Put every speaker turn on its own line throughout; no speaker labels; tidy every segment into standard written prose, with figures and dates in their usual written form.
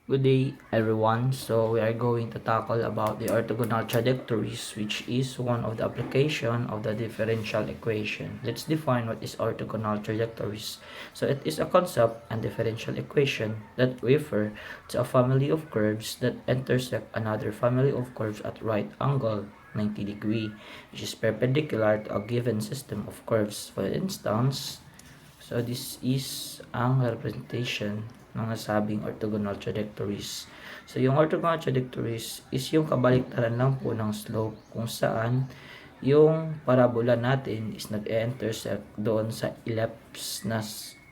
Good day everyone. So we are going to tackle about the orthogonal trajectories, which is one of the application of the differential equation. Let's define what is orthogonal trajectories. So it is a concept and differential equation that refer to a family of curves that intersect another family of curves at right angle 90 degree, which is perpendicular to a given system of curves. For instance, so this is ang representation ng nasabing orthogonal trajectories. So yung orthogonal trajectories is yung kabaliktaran lang po ng slope kung saan yung parabola natin is nag-intersect doon sa ellipse na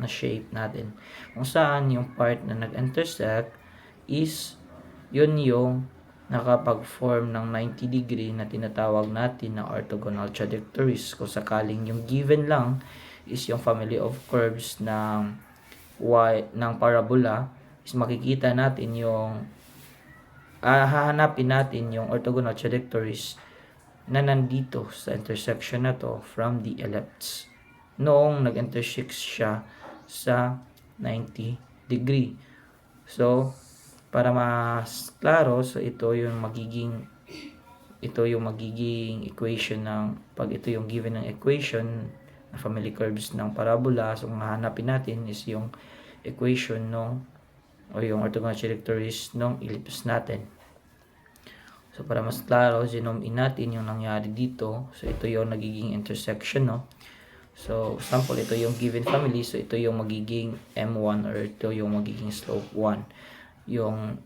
shape natin. Kung saan yung part na nag-intersect is yun yung nakapag-form ng 90 degree na tinatawag natin na orthogonal trajectories. Kung sakaling yung given lang is yung family of curves ng parabola, is makikita natin yung hahanapin natin yung orthogonal trajectories na nandito sa intersection na to from the ellipse noong nag-intersect siya sa 90 degree. So para mas klaro, so ito yung magiging equation ng pag ito yung given ng equation na family curves ng parabola. So ang hahanapin natin is yung equation o yung orthogonal trajectories ng ellipse natin. So para mas klaro, zoom in natin yung nangyari dito. So ito yung nagiging intersection, no? So sample, ito yung given family. So ito yung magiging M1 or ito yung magiging slope 1. Yung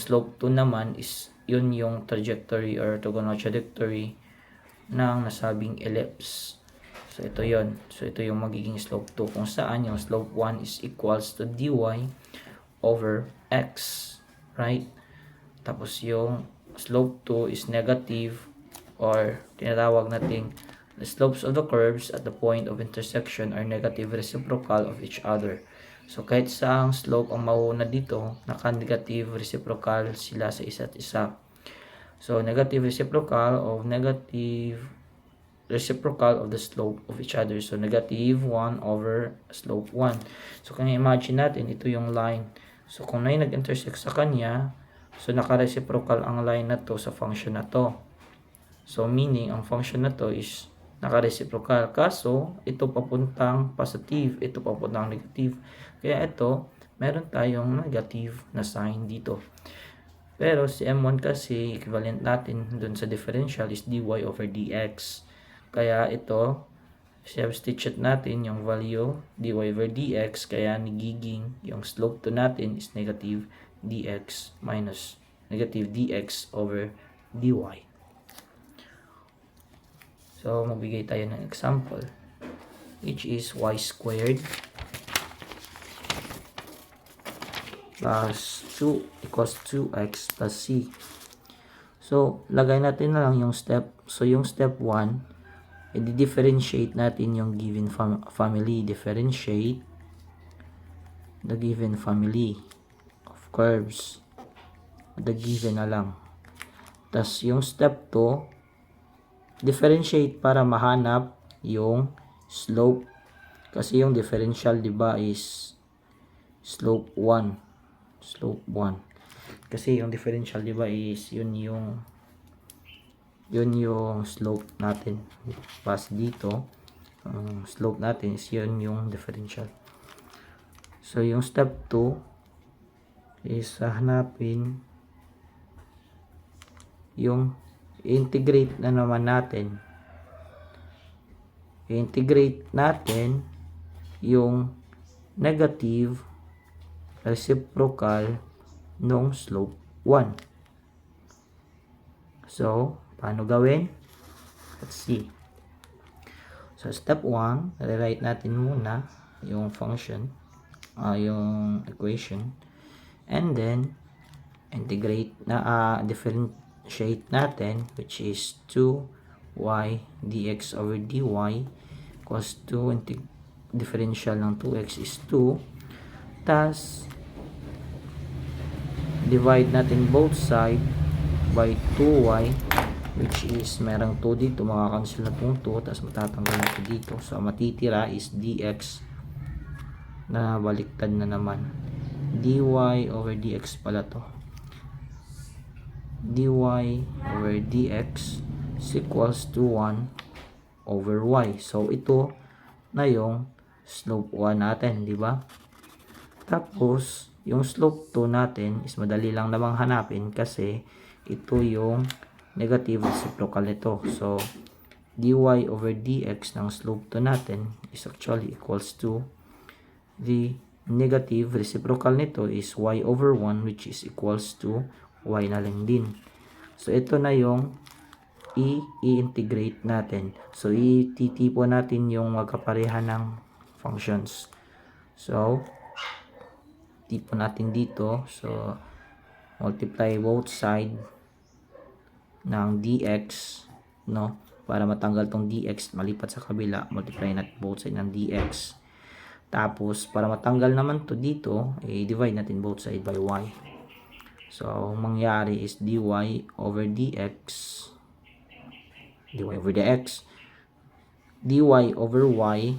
slope 2 naman is yun yung trajectory or orthogonal trajectory ng nasabing ellipse. So ito yon. So ito yung magiging slope 2 kung saan yung slope 1 is equals to dy over x, right? Tapos yung slope 2 is negative, or tinatawag nating the slopes of the curves at the point of intersection are negative reciprocal of each other. So kahit saang slope ang mauuna dito, naka-negative reciprocal sila sa isa't isa. So negative reciprocal of the slope of each other. So negative 1 over slope 1. So kung imagine natin, ito yung line. So kung na yung nag-intersect sa kanya, so naka-reciprocal ang line na to sa function na to. So meaning, ang function na to is naka-reciprocal. Kaso, ito papuntang positive, ito papuntang negative. Kaya ito, meron tayong negative na sign dito. Pero si M1 kasi, equivalent natin dun sa differential is dy over dx. Kaya ito, substitute natin yung value dy over dx. Kaya nagiging yung slope to natin is negative dx minus negative dx over dy. So, magbigay tayo ng example, which is y squared plus 2 equals 2x plus c. So, lagay natin na lang yung step. So, yung step 1, i-differentiate natin yung given family. Differentiate the given family of curves. The given na lang. Tapos, yung step 2, differentiate para mahanap yung slope. Kasi yung differential, diba, is slope 1. Slope 1. Kasi yung differential, diba, is yun yung slope natin. Pas dito, ang slope natin is yun yung differential. So yung step 2 is hanapin yung integrate na naman natin. I-integrate natin yung negative reciprocal nung slope 1. So, paano gawin? Let's see. So, step 1, rewrite natin muna yung function, yung equation. And then, integrate na, differentiate natin, which is 2y dx over dy equals 2, differential ng 2x is 2, tas divide natin both side by 2y, which is merang 2 dito, makakancel na itong 2, tas matatanggal natin dito. So matitira is dx na baliktad na naman. dy over dx pala to. dy over dx is equals to 1 over y. So ito na yung slope 1 natin, di ba? Tapos yung slope 2 natin is madali lang namang hanapin kasi ito yung negative reciprocal nito. So dy over dx ng slope 2 natin is actually equals to the negative reciprocal nito is y over 1, which is equals to y na lang din. So ito na yung i-integrate natin. So ititipo natin yung magkapareha ng functions. So tipo natin dito. So multiply both side ng dx, no? Para matanggal tong dx, malipat sa kabila, multiply natin both side ng dx. Tapos, para matanggal naman to dito, divide natin both side by y. So, mangyari is dy over dx, dy over dx, dy over y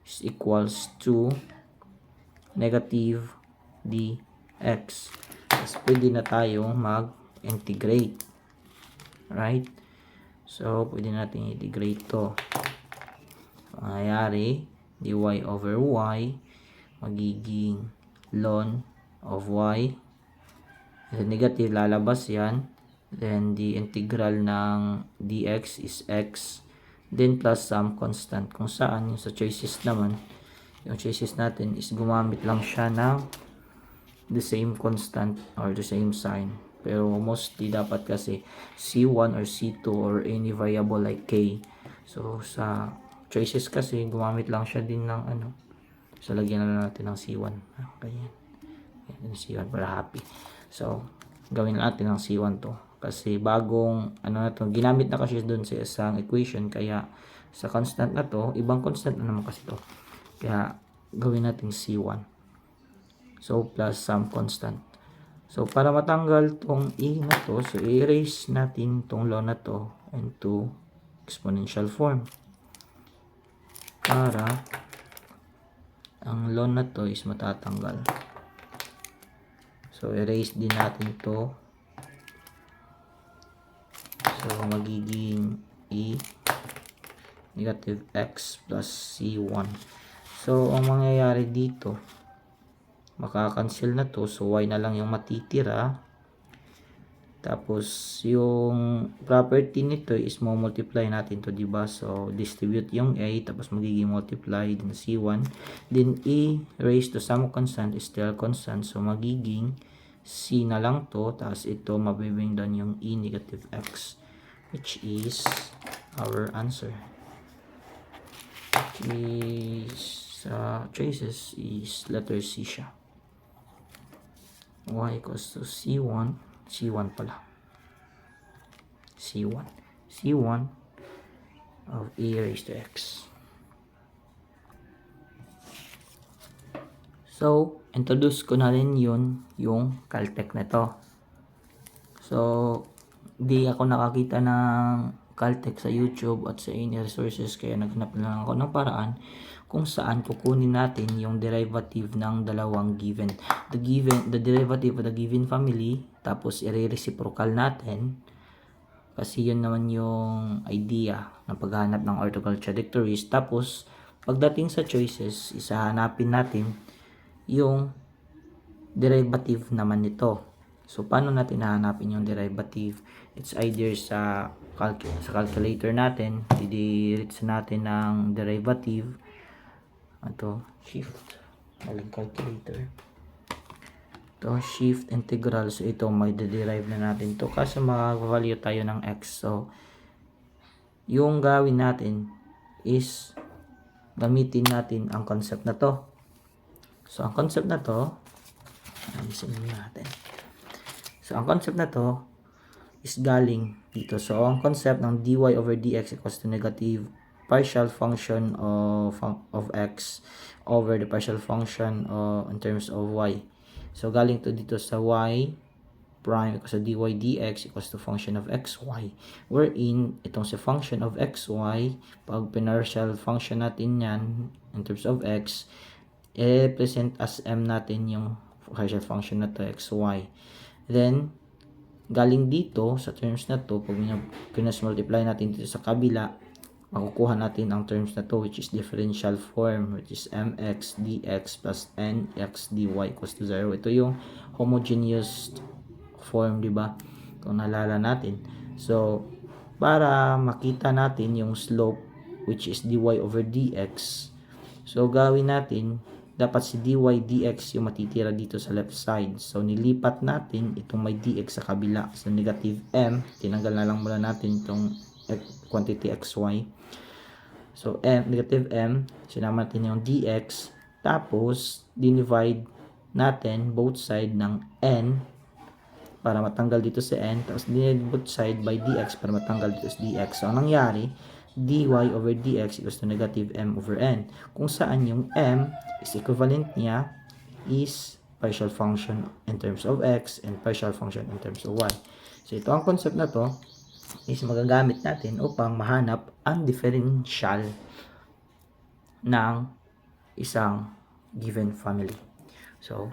is equals to negative dx. Tapos, pwede na tayong mag-integrate. Right? So, pwede natin integrate to. Mangyayari, dy over y magiging ln of y. The negative lalabas yan. Then the integral ng dx is x. Then plus some constant. Kung saan yung sa choices naman, yung choices natin is gumamit lang siya ng the same constant or the same sign. Pero mostly dapat kasi C1 or C2 or any variable like k. So sa choices kasi gumamit lang siya din ng ano. So lagyan na natin ng C1. Okay. Yan C1 para happy. So gawin natin ng C1 to. Kasi bagong ano na to, ginamit na kasi doon sa isang equation, kaya sa constant na to, ibang constant na naman kasi to. Kaya gawin natin C1. So plus some constant. So para matanggal tong e na to, so i-erase natin tong law na to into exponential form. Para ang law na to is matatanggal. So erase din natin to. So magiging e negative x plus c1. So ang mangyayari dito, makakancel na to, so y na lang yung matitira. Tapos yung property nito is mo multiply natin to, diba? So distribute yung a, tapos magiging multiply din c1, then e raised to some constant is still constant, so magiging c na lang to, tapos ito mabibring down yung e negative x, which is our answer. Choices is letter C siya. Y equals to C1 pala. C1 of e raised to x. So, introduce ko na rin yun, yung Caltech na to. So, di ako nakakita ng Caltech sa YouTube at sa any resources, kaya naghanap na lang ako ng paraan kung saan kukunin natin yung derivative ng dalawang given. The derivative of the given family, tapos i-reciprocal natin. Kasi yun naman yung idea ng paghahanap ng orthogonal trajectories. Tapos, pagdating sa choices, isahanapin natin yung derivative naman nito. So, paano natin hahanapin yung derivative? It's either sa calculator natin, didiretso natin ng derivative. Ito, shift. Maling calculator. Ito, shift integral. So, ito, may derive na natin to kasi mag-value tayo ng x. So, yung gawin natin is gamitin natin ang concept na to. So, ang concept na to, alisin natin. So, ang concept na to is galing dito. So, ang concept ng dy over dx equals to negative partial function of x over the partial function in terms of y. So, galing to dito sa y prime equals to dy dx equals to function of xy. Wherein, itong sa function of xy, pag partial function natin yan in terms of x, i-represent as m natin yung partial function na to, xy. Then, galing dito, sa terms na to, pag multiply natin dito sa kabila, makukuha natin ang terms na to, which is differential form, which is mx dx plus nx dy equals to 0. Ito yung homogeneous form, di ba? Kung naalala natin. So, para makita natin yung slope, which is dy over dx, so gawin natin, dapat si dy dx yung matitira dito sa left side. So, nilipat natin itong may dx sa kabila. So, negative m, tinanggal na lang muna natin itong quantity xy. So, negative m, sinama natin yung dx, tapos, dinivide natin both side ng n para matanggal dito sa n, tapos dinivide both side by dx para matanggal dito sa dx. So, ang nangyari, dy over dx equals to negative m over n, kung saan yung m is equivalent niya is partial function in terms of x and partial function in terms of y. So, ito ang concept na to is magagamit natin upang mahanap ang differential ng isang given family. So,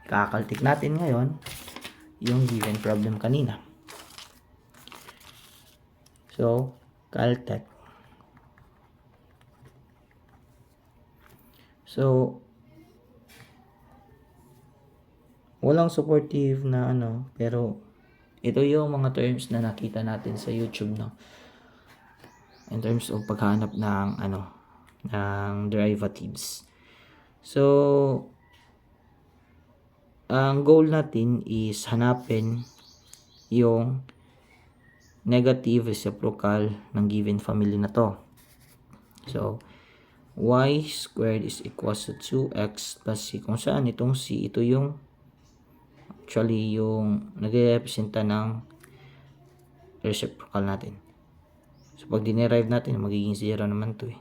kakaltik natin ngayon yung given problem kanina. So, Caltech. So, walang supportive na pero ito yung mga terms na nakita natin sa YouTube, no? In terms of paghanap ng ng derivatives. So, ang goal natin is hanapin yung negative reciprocal ng given family na to. So, y squared is equals to 2x plus c, kung saan itong c, ito yung actually yung nagre-representa ng reciprocal natin. So, pag dinerive natin, magiging 0 naman to eh.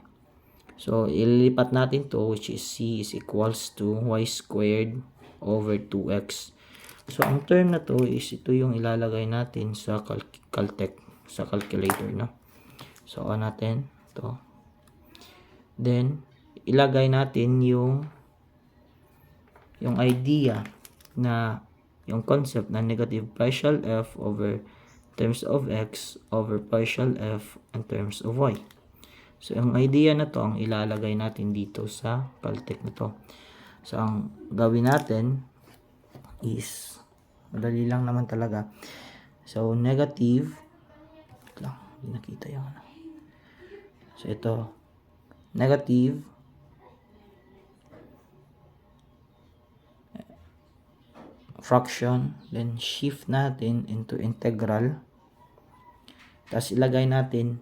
So, ililipat natin to, which is c is equals to y squared over 2x. So, ang term na to is ito yung ilalagay natin sa Caltech, sa calculator, no? So, on natin to. Then, ilagay natin yung idea na yung concept na negative partial f over terms of x over partial f in terms of y. So, yung idea na to ang ilalagay natin dito sa Caltech na to. So, ang gawin natin is, madali lang naman talaga. So, negative, lang, hindi nakita yung So, ito, negative fraction, then shift natin into integral, tapos ilagay natin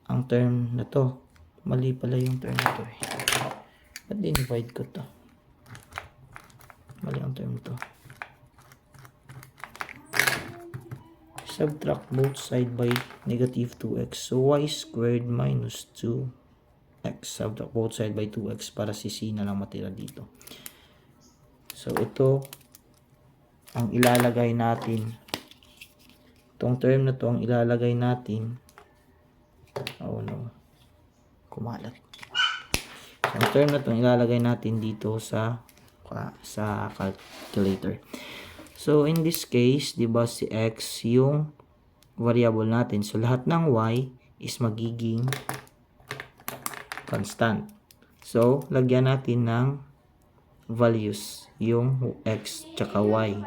ang term na to. Mali pala yung term na to eh. Ba't dinivide ko to? Mali ang term to. Subtract both side by negative 2x. So, y squared minus 2x. Subtract both side by 2x para si c na lang matira dito. So, ito ang ilalagay natin. Itong term na to ang ilalagay natin. Oh no. Kumalat. So, ang term na to ang ilalagay natin dito sa calculator. So, in this case, di ba si x yung variable natin. So, lahat ng y is magiging constant. So, lagyan natin ng values yung x tsaka y.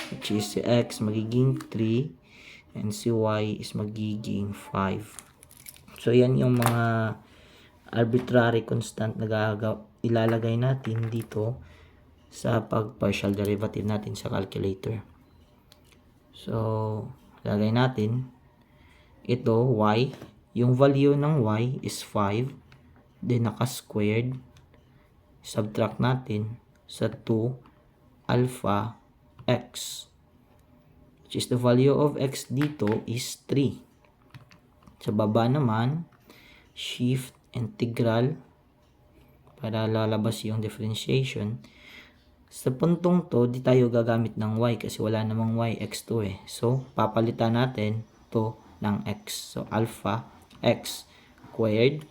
Which is si x magiging 3 and si y is magiging 5. So, yan yung mga arbitrary constant na ilalagay natin dito sa pag-partial derivative natin sa calculator. So, lagay natin ito, y. Yung value ng y is 5. Then, naka-squared. Subtract natin sa 2 alpha x. Which is the value of x dito is 3. Sa baba naman, shift integral para lalabas yung differentiation. Sa puntong to, di tayo gagamit ng y kasi wala namang y, x2 eh. So, papalitan natin to ng x. So, alpha x squared.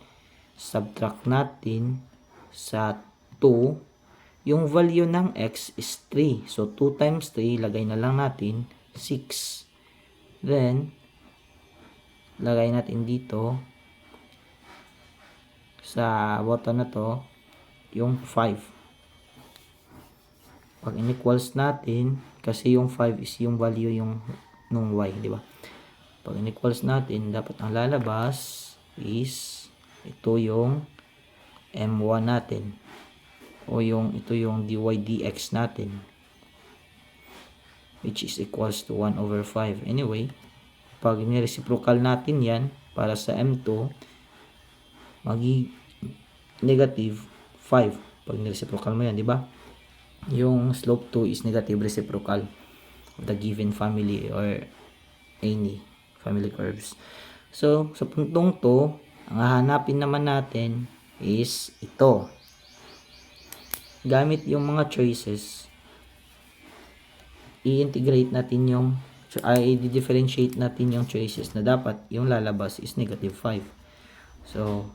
Subtract natin sa 2, yung value ng x is 3. So, 2 times 3, lagay na lang natin 6. Then, lagay natin dito sa button na to yung 5. Pag inequals natin, kasi yung 5 is yung value yung nung y, di ba? Pag inequals natin, dapat ang lalabas is ito yung m1 natin, o ito yung dy dx natin, which is equals to 1 over 5. Anyway, pag ni-reciprocal natin yan para sa m2, magi negative 5 pag ni-reciprocal mo yan, di ba? Yung slope 2 is negative reciprocal of the given family or any family curves. So, sa puntong to, ang hahanapin naman natin is ito. Gamit yung mga choices, i-integrate natin yung, i-differentiate natin yung choices na dapat yung lalabas is negative 5. So,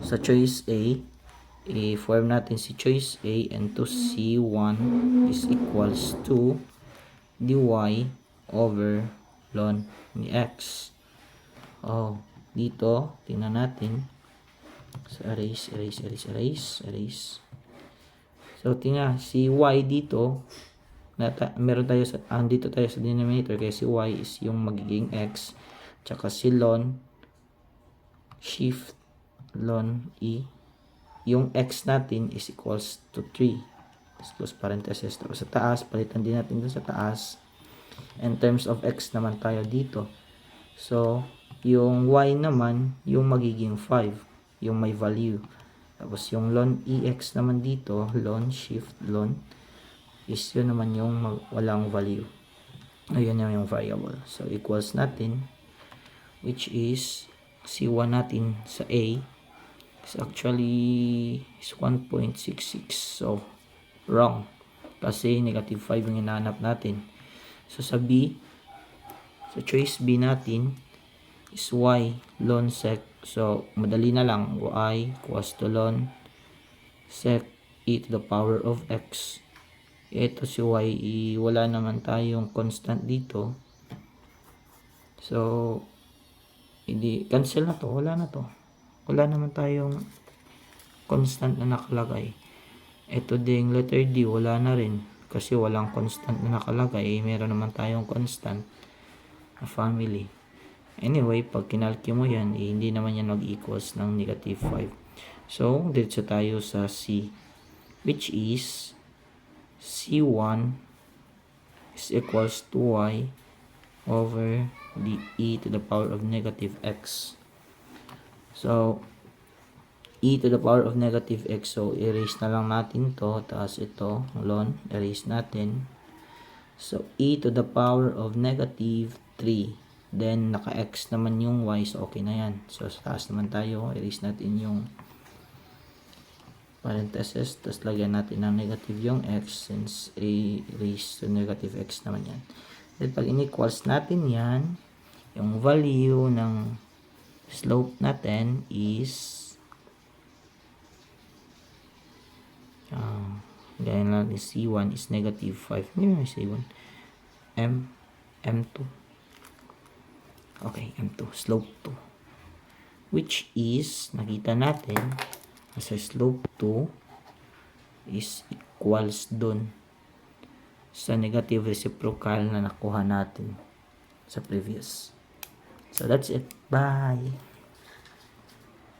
sa choice A, i-form natin si choice A, and to C1 is equals to dy over ln ni x. Oh, dito, tingnan natin. So, erase. So, tingnan, si y dito, meron tayo sa, dito tayo sa denominator, kaya si y is yung magiging x, tsaka si ln, shift ln e, yung x natin is equals to 3. Let's close parenthesis. Tapos sa taas, palitan din natin dun sa taas. In terms of x naman tayo dito. So, yung y naman, yung magiging 5, yung may value. Tapos yung ln ex naman dito, ln shift ln, is yun naman yung walang value. Ayun yung variable. So, equals natin, which is C1 natin sa A is actually is 1.66. So, wrong. Kasi negative 5 yung hinahanap natin. So, sa B, sa choice B natin is y ln sec. So, madali na lang. Y equals to ln sec e to the power of x. Ito si y, wala naman tayong constant dito. So, hindi, cancel na to. Wala na to. Wala naman tayong constant na nakalagay. Ito ding letter D, wala na rin. Kasi walang constant na nakalagay. Meron naman tayong constant na family. Anyway, pag kinalki mo yan, hindi naman yan mag-equals ng negative 5. So, diretso tayo sa C, which is C1 is equals to y over the e to the power of negative x. So, e to the power of negative x. So, erase na lang natin to. Tapos ito, ln, erase natin. So, e to the power of negative 3. Then, naka-x naman yung y. So, okay na yan. So, sa taas naman tayo. Erase natin yung parenthesis. Tapos, lagyan natin ng negative yung x since a raised to negative x naman yan. Then, pag inequals natin yan, yung value ng slope natin is gaya na natin C1 is negative 5. Hindi may C1. M2. Okay, M2. Slope 2. Which is, nakita natin, sa slope 2 is equals dun sa negative reciprocal na nakuha natin sa previous. So, that's it. Bye!